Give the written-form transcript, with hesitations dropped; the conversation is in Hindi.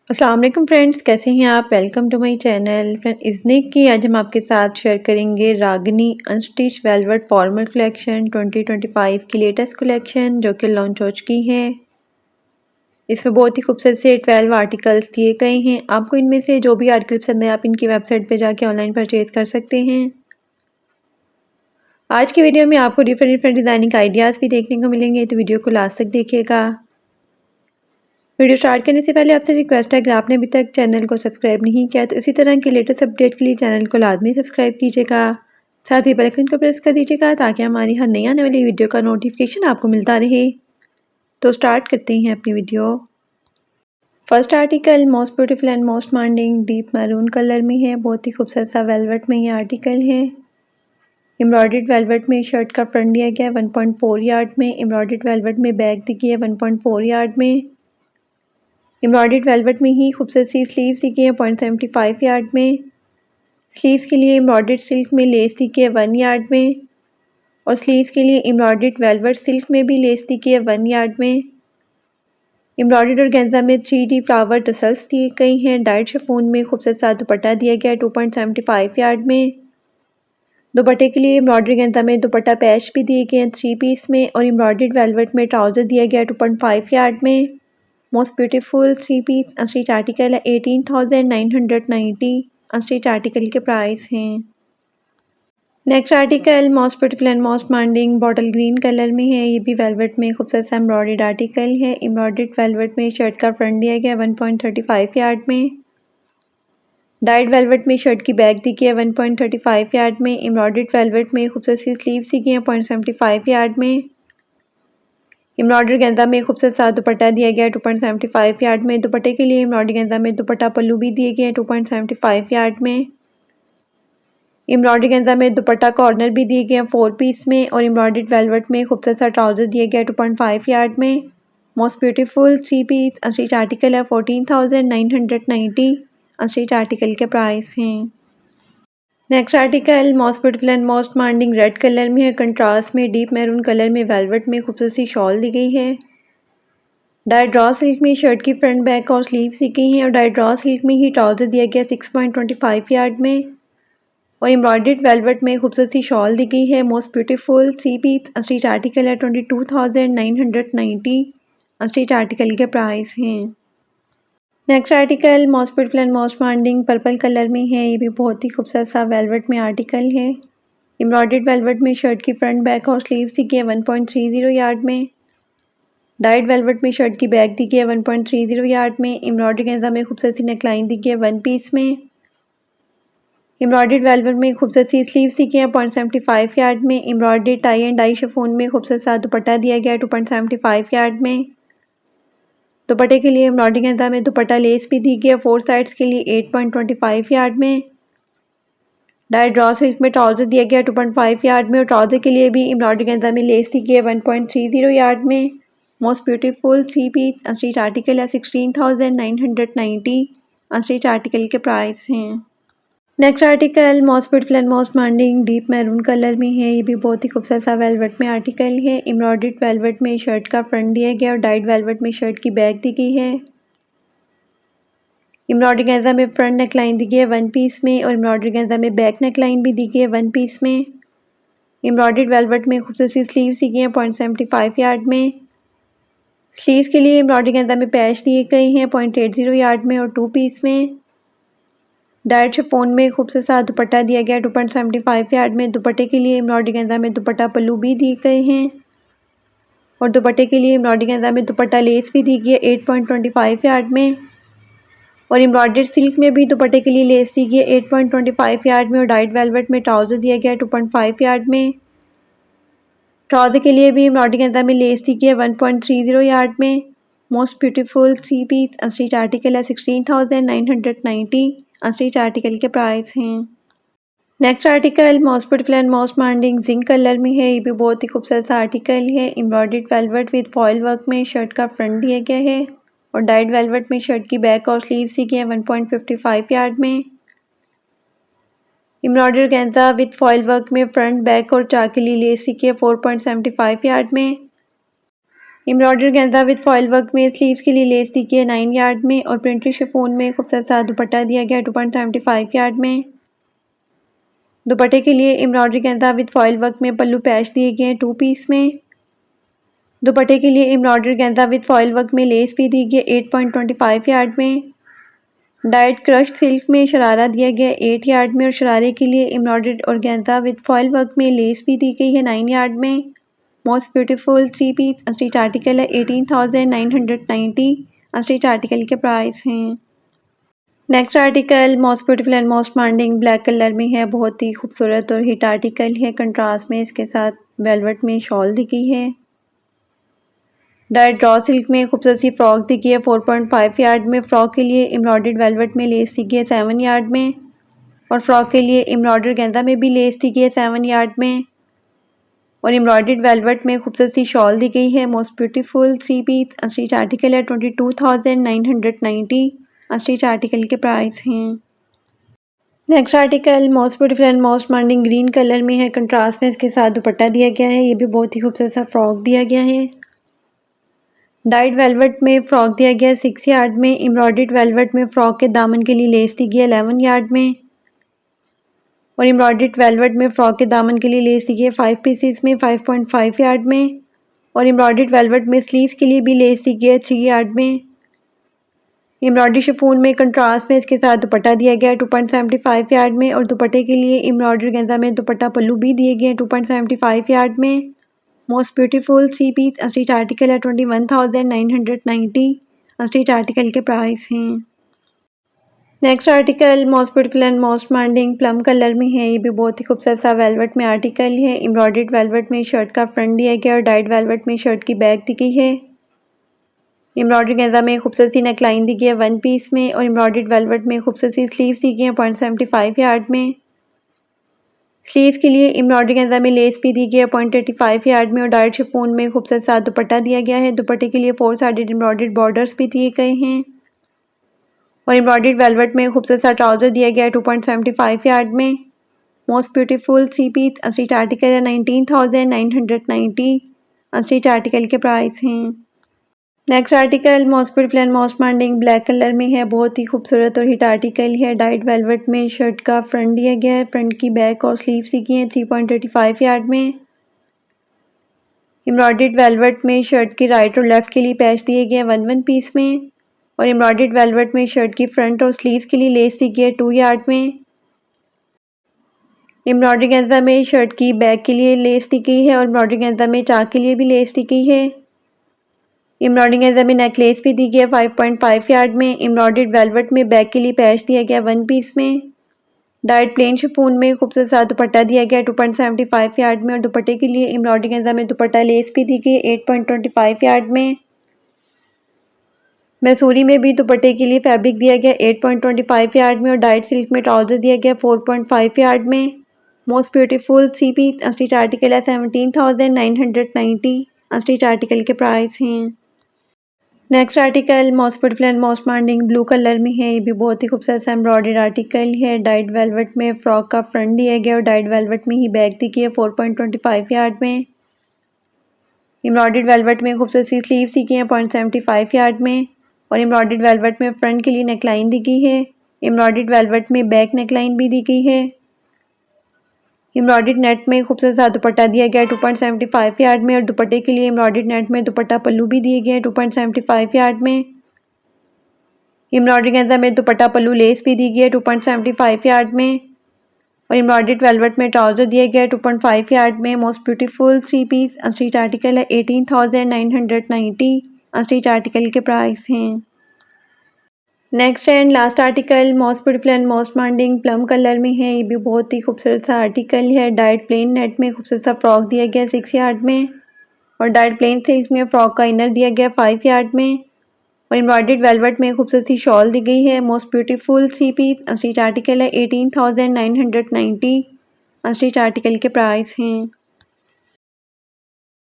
अस्सलाम वालेकुम फ्रेंड्स, कैसे हैं आप। Welcome to my channel. Friend इसने की आज हम आपके साथ शेयर करेंगे Ragni unstitch velvet formal collection 2025 की लेटेस्ट कलेक्शन जो कि लॉन्च हो चुकी है। इसमें बहुत ही खूबसूरत से 12 आर्टिकल्स दिए गए हैं। आपको इनमें से जो भी आर्टिकल पसंद है आप इनकी वेबसाइट पे जाके ऑनलाइन परचेज कर सकते हैं। आज की वीडियो में आपको डिफरेंट डिज़ाइनिंग आइडियाज़ भी देखने को मिलेंगे, तो वीडियो को लास्ट तक देखिएगा। वीडियो स्टार्ट करने से पहले आपसे रिक्वेस्ट है, अगर आपने अभी तक चैनल को सब्सक्राइब नहीं किया तो इसी तरह की लेटेस्ट अपडेट के लिए चैनल को लाजमी सब्सक्राइब कीजिएगा। साथ ही बेल आइकन को प्रेस कर दीजिएगा ताकि हमारी हर नई आने वाली वीडियो का नोटिफिकेशन आपको मिलता रहे। तो स्टार्ट करते हैं अपनी video. First article most beautiful and most demanding deep maroon colour में है। बहुत ही खूबसूरत सा वेलवेट में ये आर्टिकल है। एम्ब्रॉयडर्ड वेलवेट में शर्ट का फ्रंट दिया गया है 1.4 यार्ड में। एम्ब्रॉयडर्ड वेलवेट में बैक दी गई है 1.4 यार्ड में। एम्ब्रॉयडर्ड वेलवेट में ही खूबसूरत सी स्लीव्स दी गई है 0.75 यार्ड में। स्लीव्स के लिए एम्ब्रॉयडर्ड सिल्क में लेस दी गई है 1 यार्ड में और स्लीव्स के लिए एम्ब्रॉयडर्ड वेलवेट सिल्क में भी लेस दी गई है 1 यार्ड में। एम्ब्रॉयडर्ड ऑर्गेन्जा में 3D फ्लावर टसल्स दिए गए हैं। डाइट शिफॉन में खूबसूरत सा दुपट्टा दिया गया है 2.75 यार्ड में। दुपट्टे के लिए एम्ब्रॉयडर्ड ऑर्गेन्जा में दुपट्टा पैच भी दिए गए हैं 3 पीस में और एम्ब्रॉयडर्ड वेलवेट में ट्राउज़र दिया गया है 2.5 यार्ड में। Most beautiful 3 piece unstitch article है 18,990। अनस्टिच आर्टिकल के प्राइस हैं। Next article most beautiful and most demanding bottle green colour में है। ये भी वेलवेट में खूबसूरत सा एम्ब्रॉयडर्ड आर्टिकल है। एम्ब्रॉयडर्ड वेलवेट में शर्ट का फ्रंट दिया गया 1.35 यार्ड में। डाइड वेलवेट में शर्ट की बैक दी गई है 1.35 यार्ड में। एम्ब्रॉयडर्ड वेलवेट में खूबसूरत सी स्लीव्स दी गई हैं 0.75 यार्ड में। एम्ब्रॉयडर्ड गेंदा में खूबसूरत सा दुपट्टा दिया गया है 2.75 यार्ड में। दुपट्टे के लिए एम्ब्रॉयडर्ड गेंदा में दुपट्टा पल्लू भी दिए गए हैं 2.75 यार्ड में। एम्ब्रॉयडर्ड गेंदा में दुपट्टा कॉर्नर भी दिए गए हैं 4 पीस में और एम्ब्रॉयडर्ड वेलवेट में खूबसूरत सा ट्राउज़र दिया गया है 2.5 यार्ड में। Most beautiful 3 piece unstitch article है 14,990। अनस्टिच आर्टिकल के प्राइस हैं। Next article most beautiful and most demanding red colour में है। कंट्रास्ट में डीप मैरून कलर में वेलवेट में खूबसूरत सी शॉल दी गई है। डाई ड्रॉ सिल्क में शर्ट की फ्रंट बैक और स्लीव्स दी गई हैं और डाई ड्रॉ सिल्क में ही ट्राउज़र दिया गया 6.25 यार्ड में और एम्ब्रॉयडर्ड वेलवेट में खूबसूरत सी शॉल दी गई है। Most beautiful 3 piece unstitch article है 22,990। अनस्टिच आर्टिकल के प्राइस हैं। Next article most beautiful and most demanding purple colour में है। ये भी बहुत ही खूबसूरत सा वेलवेट में आर्टिकल है। एम्ब्रॉयडर्ड वेलवेट में शर्ट की फ्रंट बैक और स्लीव्स दी गई है 1.30 यार्ड में। डाइड वेलवेट में शर्ट की बैक दी गई है 1.30 यार्ड में। एम्ब्रॉयडर्ड गेंजा में खूबसूरत सी नेकलाइन दी गई है 1 पीस में। एम्ब्रॉयडर्ड वेलवेट में खूबसूरत सी स्लीव्स दी गई है 0.75 यार्ड में। Embroidered tie and dye chiffon में खूबसूरत सा दुपट्टा दिया गया है 2.75 यार्ड में। दुपट्टे के लिए एम्ब्रॉयडर्ड गेंजा में दुपट्टा लेस भी दी गई है 4 साइड्स के लिए 8.25 यार्ड में। डाई ड्रॉ सिल्क में ट्राउज़र दिया गया 2.5 यार्ड में और ट्राउज़र के लिए भी एम्ब्रॉयडर्ड गेंजा में लेस दी गई है 1.30 यार्ड में। Most beautiful 3 piece unstitch article है 16,990। अनस्टिच आर्टिकल के प्राइस हैं। Next article most beautiful and most demanding deep maroon colour में है। ये भी बहुत ही खूबसूरत सा वेलवेट में आर्टिकल है। एम्ब्रॉयडर्ड वेलवेट में शर्ट का फ्रंट दिया गया और डाइड वेलवेट में शर्ट की बैक दी गई है। एम्ब्रॉयडर्ड गेंजा में फ्रंट नेकलाइन दी गई है 1 पीस में और एम्ब्रॉयडर्ड गेंजा में बैक नेकलाइन भी दी गई है 1 पीस में। एम्ब्रॉयडर्ड वेलवेट में खूबसूरत सी स्लीव्स दी गई हैं 0.75 यार्ड में। स्लीव्स के लिए एम्ब्रॉयडर्ड गेंजा में पैच दिए गए हैं 0.80 यार्ड में और 2 पीस में। डाइट शिफॉन में खूबसूरत सा दुपट्टा दिया गया 2.75 यार्ड में। दुपट्टे के लिए एम्ब्रॉयडर्ड गेंजा में दुपट्टा पल्लू भी दिए गए हैं और दुपट्टे के लिए एम्ब्रॉयडर्ड गेंजा में दुपट्टा लेस भी दी गई है 8.25 यार्ड में और एम्ब्रॉयडर्ड सिल्क में भी दुपट्टे के लिए लेस दी गई है 8.25 यार्ड में और डाइट वेलवेट में ट्राउज़र दिया गया 2.5 यार्ड में। ट्राउज़र के लिए भी एम्ब्रॉयडर्ड गेंजा में लेस दी गई है 1.30 यार्ड में। Most beautiful 3 piece unstitch article है 16,990। अनस्टिच आर्टिकल के प्राइस हैं। Next article most beautiful and most demanding zinc colour में है। ये भी बहुत ही खूबसूरत सा आर्टिकल है। Embroidered velvet with foil work में शर्ट का फ्रंट दिया गया है और डाइड वेलवेट में शर्ट की बैक और स्लीव्स दी गई है 1.55 यार्ड में। एम्ब्रॉयडर्ड गेंजा विद फॉयल वर्क में फ्रंट बैक और चाक के लिए लेस दी गई है 4.75 यार्ड में। एम्ब्रॉयडरी गेंदा विद फॉयल वर्क में स्लीव्स के लिए लेस दी गई है 9 यार्ड में और प्रिंटेड शिफॉन में खूबसूरत सा दुपट्टा दिया गया 2.75 यार्ड में। दुपट्टे के लिए एम्ब्रॉयडरी गेंदा विद फॉयल वर्क में पल्लू पैच दिए गए हैं 2 पीस में। दुपट्टे के लिए एम्ब्रॉयडरी गेंदा विद फॉयल वर्क में लेस भी दी गई 8.25 यार्ड में। डाइट क्रश सिल्क में शरारा दिया गया 8 यार्ड में और शरारे के लिए embroidered organza with foil work में लेस भी दी गई है 9 यार्ड में। Most beautiful 3 piece stitch article है 18,990। स्टिच आर्टिकल के प्राइस हैं। Next article most beautiful and most demanding black colour में है। बहुत ही खूबसूरत और हिट आर्टिकल है। कंट्रास्ट में इसके साथ वेलवेट में शॉल दी गई है। डाइट ड्रॉ सिल्क में खूबसूरत सी फ्रॉक दी गई है 4.5 यार्ड में। फ्रॉक के लिए एम्ब्रॉयडर्ड वेलवेट में लेस दी गई है 7 यार्ड में और फ्रॉक के लिए एम्ब्रॉयडर्ड गेंदा में भी लेस दी गई है 7 यार्ड में और एम्ब्रॉयडर्ड वेलवेट में खूबसूरत सी शॉल दी गई है। Most beautiful 3 piece stitch article है 22,990। स्टिच आर्टिकल के प्राइस हैं। Next article most beautiful and most demanding green colour में है। कंट्रास्ट में इसके साथ दुपट्टा दिया गया है। ये भी बहुत ही खूबसूरत सा फ्रॉक दिया गया है। डाइट वेलवेट में फ्रॉक दिया गया 6 यार्ड में। एम्ब्रॉयडर्ड वेलवेट में फ्रॉक के दामन के लिए लेस दी गई 11 यार्ड में और एम्ब्रॉयडर्ड वेलवेट में फ्रॉक के दामन के लिए लेस दी गई 5 पीसेस में 5.5 यार्ड में और एम्ब्रॉयडर्ड वेलवेट में स्लीव्स के लिए भी लेस दी गई 3 यार्ड में। एम्ब्रॉयडरी शिफॉन में कंट्रास्ट में इसके साथ दुपट्टा दिया गया 2.75 यार्ड में और दुपट्टे के लिए एम्ब्रॉयडरी गेंजा में दुपट्टा पल्लू भी दिए गए 2.75 यार्ड में। Most beautiful 3 piece stitch article है 21,990। स्टिच आर्टिकल के प्राइस हैं। Next article most beautiful and most demanding plum colour में है। ये भी बहुत ही खूबसूरत सा वेलवेट में आर्टिकल है। एम्ब्रॉयडर्ड वेलवेट में शर्ट का फ्रंट दिया गया और डाइट वेलवेट में शर्ट की बैक दी गई है। एम्ब्रॉयडरी गेंजा में खूबसूरत सी नेकलाइन दी गई है 1 पीस में और एम्ब्रॉयडर्ड वेलवेट में खूबसूरत सी स्लीव्स दी गई हैं 0.75 यार्ड में। स्लीव्स के लिए एम्ब्रॉयडरी गेंजा में लेस भी दी गई है 0.85 यार्ड में और डाइट शिफॉन में खूबसूरत सा दुपट्टा दिया गया है। दुपट्टे के लिए 4 साइडेड एम्ब्रॉयडर्ड बॉर्डर्स भी दिए गए हैं और एम्ब्रॉयडर्ड वेलवेट में खूबसूरत सा ट्राउजर दिया गया है 2.75 यार्ड में। Most beautiful 3 piece stitch article है 19,990। स्टिच आर्टिकल के प्राइस हैं। Next article most beautiful and most demanding black colour में है। बहुत ही खूबसूरत और हिट आर्टिकल है। डाइट वेलवेट में शर्ट का फ्रंट दिया गया है। फ्रंट की बैक और स्लीव्स दी गई हैं 3.85 यार्ड में। एम्ब्रॉयडर्ड वेलवेट में शर्ट की राइट और लेफ्ट के लिए पैच दिए गए हैं 1 पीस में और एम्ब्रॉयडर्ड वेलवेट में शर्ट की फ्रंट और स्लीव्स के लिए लेस दी गई है 2 यार्ड में। एम्ब्रॉयडरी गेंजा में शर्ट की बैक के लिए लेस दी गई है और एम्ब्रॉयडरी गेंजा में चाक के लिए भी लेस दी गई है। एम्ब्रॉयडरी गेंजा में नेकलेस भी दी गई है 5.5 यार्ड में। एम्ब्रॉयडर्ड वेलवेट में बैक के लिए पैच दिया गया 1 पीस में। डाइट प्लेन शिफॉन में खूबसूरत सा दुपट्टा दिया गया 2.75 यार्ड में और दुपट्टे के लिए एम्ब्रॉयडरी गेंजा में दुपट्टा लेस भी दी गई 8.25 यार्ड में। मैसूरी में भी दुपट्टे के लिए फैब्रिक दिया गया 8.25 यार्ड में और डाइट सिल्क में ट्राउजर दिया गया 4.5 यार्ड में। Most beautiful 3 piece stitch article है 17,990। स्टिच आर्टिकल के प्राइस हैं। Next article most beautiful and most demanding blue colour में है। ये भी बहुत ही खूबसूरत सा एम्ब्रॉयडर्ड आर्टिकल है। डाइट वेलवेट में फ्रॉक का फ्रंट दिया गया और डाइट वेलवेट में ही बैक दी गई है 4.25 यार्ड में। एम्ब्रॉयडर्ड वेलवेट में खूबसूरत सी स्लीव्स दी गई हैं 0.75 यार्ड में और एम्ब्रॉयडर्ड वेलवेट में फ्रंट के लिए नेकलाइन दी गई है। एम्ब्रॉयडर्ड वेलवेट में बैक नेकलाइन भी दी गई है। एम्ब्रॉयडर्ड नेट में खूबसूरत सा दुपट्टा दिया गया है 2.75 यार्ड में और दुपट्टे के लिए एम्ब्रॉयडर्ड नेट में दुपट्टा पल्लू भी दिए गए हैं 2.75 यार्ड में। एम्ब्रॉयडरी गेंजा में दुपट्टा पल्लू लेस भी दी गई है 2.75 यार्ड में और एम्ब्रॉयडर्ड वेलवेट में ट्राउजर दिया गया है 2.5 यार्ड में। Most beautiful 3 piece stitch article है 18,990। स्टिच आर्टिकल के प्राइस हैं। Next and last article most beautiful and most demanding plum colour में है। ये भी बहुत ही खूबसूरत सा आर्टिकल है। डाइट प्लेन नेट में खूबसूरत सा फ्रॉक दिया गया 6 यार्ड में और डाइट प्लेन सिल्क में फ्रॉक का इनर दिया गया 5 यार्ड में और एम्ब्रॉयडर्ड वेलवेट में खूबसूरत सी शॉल दी गई है। Most beautiful 3 piece stitch article है 18,990। स्टिच आर्टिकल के प्राइस हैं।